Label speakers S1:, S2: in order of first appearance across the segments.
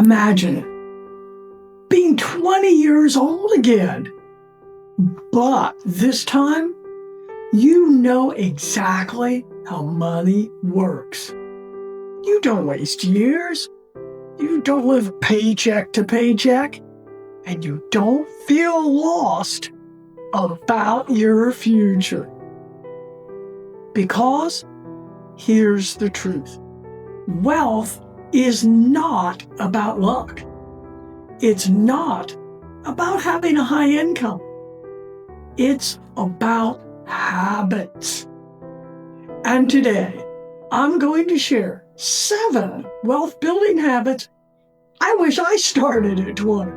S1: Imagine it, being 20 years old again. But this time, you know exactly how money works. You don't waste years. You don't live paycheck to paycheck. And you don't feel lost about your future. Because here's the truth. Wealth is not about luck. It's not about having a high income. It's about habits. And today, I'm going to share 7 wealth-building habits I wish I started at 20.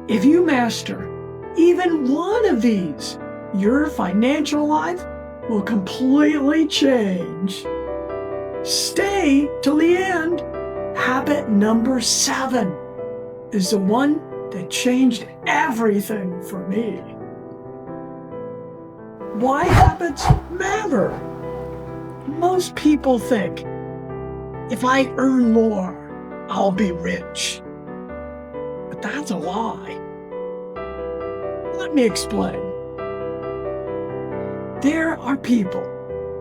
S1: If you master even one of these, your financial life will completely change. Stay till the end. Habit number 7 is the one that changed everything for me. Why habits matter? Most people think, if I earn more, I'll be rich. But that's a lie. Let me explain. There are people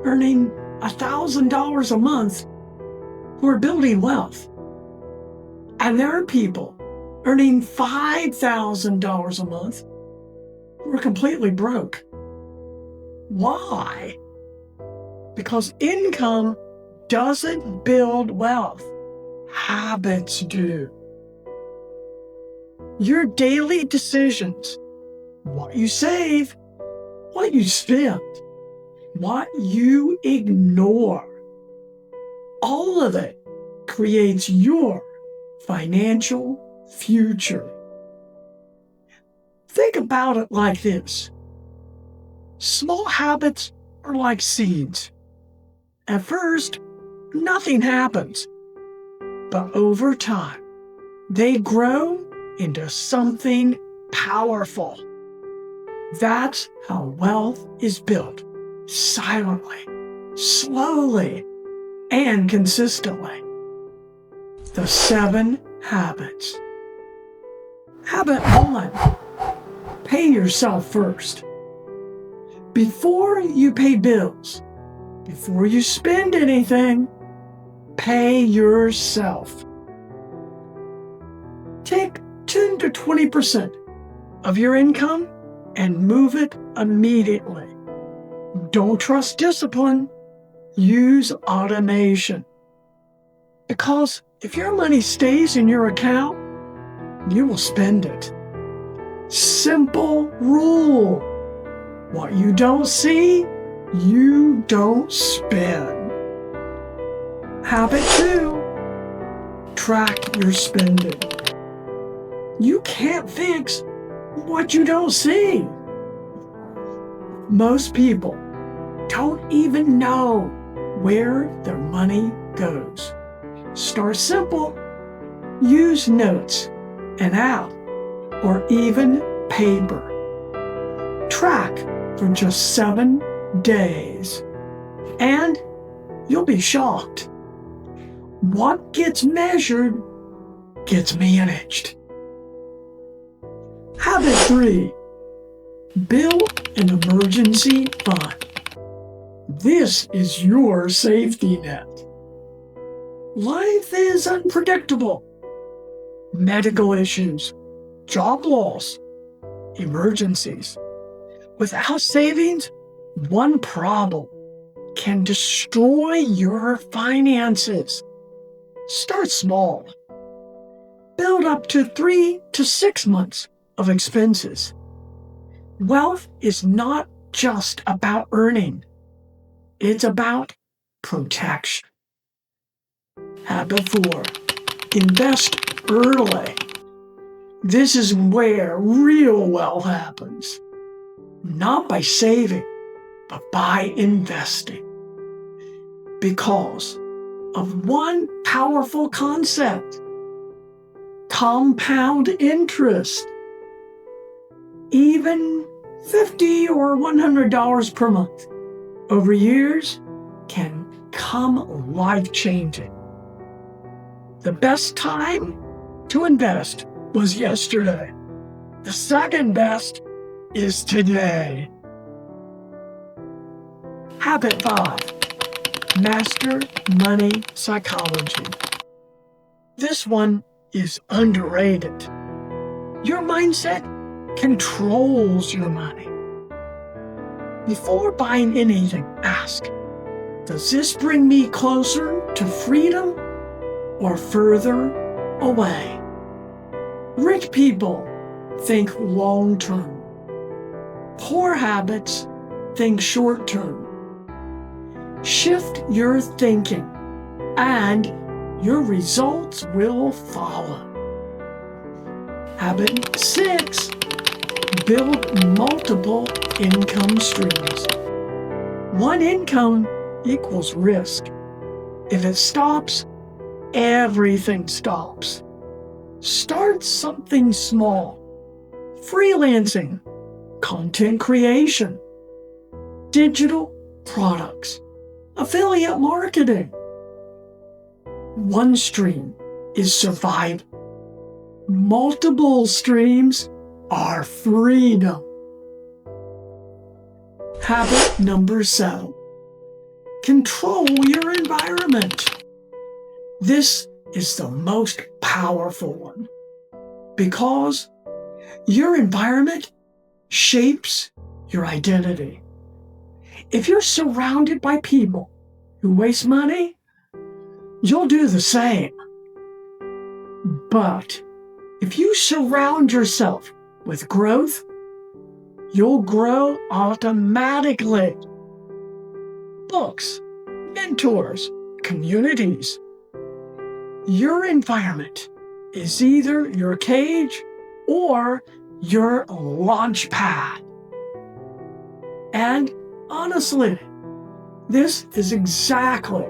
S1: earning $1,000 a month who are building wealth. And there are people earning $5,000 a month who are completely broke. Why? Because income doesn't build wealth. Habits do. Your daily decisions, what you save, what you spend, what you ignore, all of it creates your financial future. Think about it like this. Small habits are like seeds. At first, nothing happens. But over time, they grow into something powerful. That's how wealth is built, silently, slowly, and consistently. The 7 habits. Habit 1, pay yourself first. Before you pay bills, before you spend anything, pay yourself. Take 10 to 20% of your income and move it immediately. Don't trust discipline. Use automation. Because if your money stays in your account, you will spend it. Simple rule. What you don't see, you don't spend. Habit 2, track your spending. You can't fix what you don't see. Most people don't even know where their money goes. Start simple. Use notes, an app, or even paper. Track for just 7 days, and you'll be shocked. What gets measured gets managed. Habit 3, build an emergency fund. This is your safety net. Life is unpredictable. Medical issues, job loss, emergencies. Without savings, one problem can destroy your finances. Start small. Build up to 3 to 6 months of expenses. Wealth is not just about earning. It's about protection. Habit 4, invest early. This is where real wealth happens. Not by saving, but by investing. Because of one powerful concept: compound interest. Even $50 or $100 per month over years can come life-changing. The best time to invest was yesterday. The second best is today. Habit 5. Master money psychology. This one is underrated. Your mindset controls your money. Before buying anything, ask, does this bring me closer to freedom or further away? Rich people think long-term. Poor habits think short-term. Shift your thinking, and your results will follow. Habit 6. Build multiple income streams. One income equals risk. If it stops, everything stops. Start something small. Freelancing, content creation, digital products, affiliate marketing. One stream is survival. Multiple streams are freedom. Habit number 7. Control your environment. This is the most powerful one because your environment shapes your identity. If you're surrounded by people who waste money, you'll do the same. But if you surround yourself with growth, you'll grow automatically. Books, mentors, communities. Your environment is either your cage or your launch pad. And honestly, this is exactly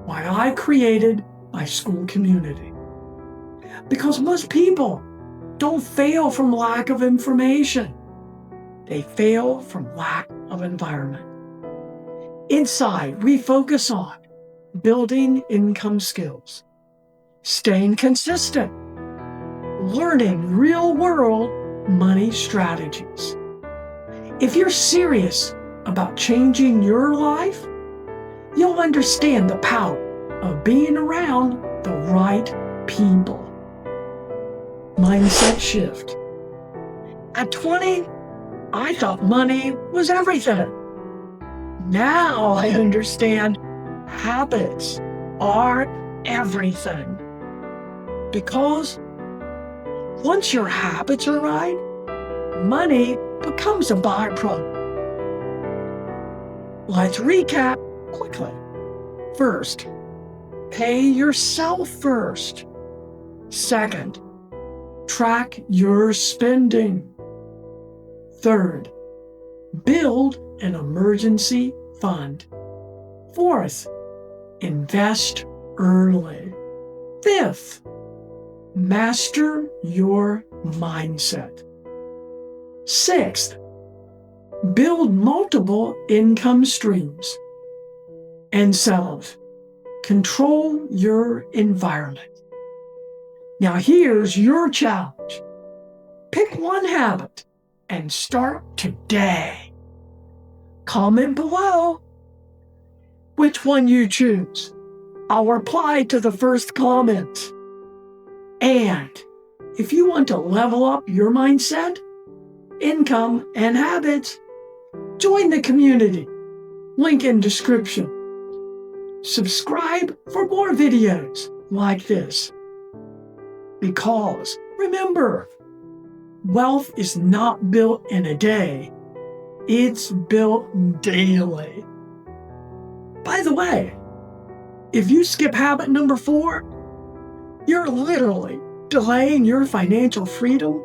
S1: why I created my Skool community. Because most people don't fail from lack of information. They fail from lack of environment. Inside, we focus on building income skills, staying consistent, learning real-world money strategies. If you're serious about changing your life, you'll understand the power of being around the right people. Mindset shift. At 20, I thought money was everything. Now I understand habits are everything. Because once your habits are right, money becomes a byproduct. Let's recap quickly. First, pay yourself first. Second, track your spending. Third, build an emergency fund. Fourth, invest early. Fifth, master your mindset. Sixth, build multiple income streams. And seventh, control your environment. Now here's your challenge. Pick one habit and start today. Comment below which one you choose. I'll reply to the first comment. And if you want to level up your mindset, income, and habits, join the community. Link in description. Subscribe for more videos like this. Because remember, wealth is not built in a day. It's built daily. By the way, if you skip habit number 4, you're literally delaying your financial freedom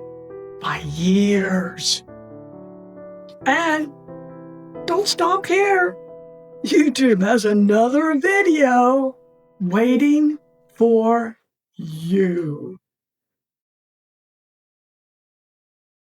S1: by years. And don't stop here. YouTube has another video waiting for you.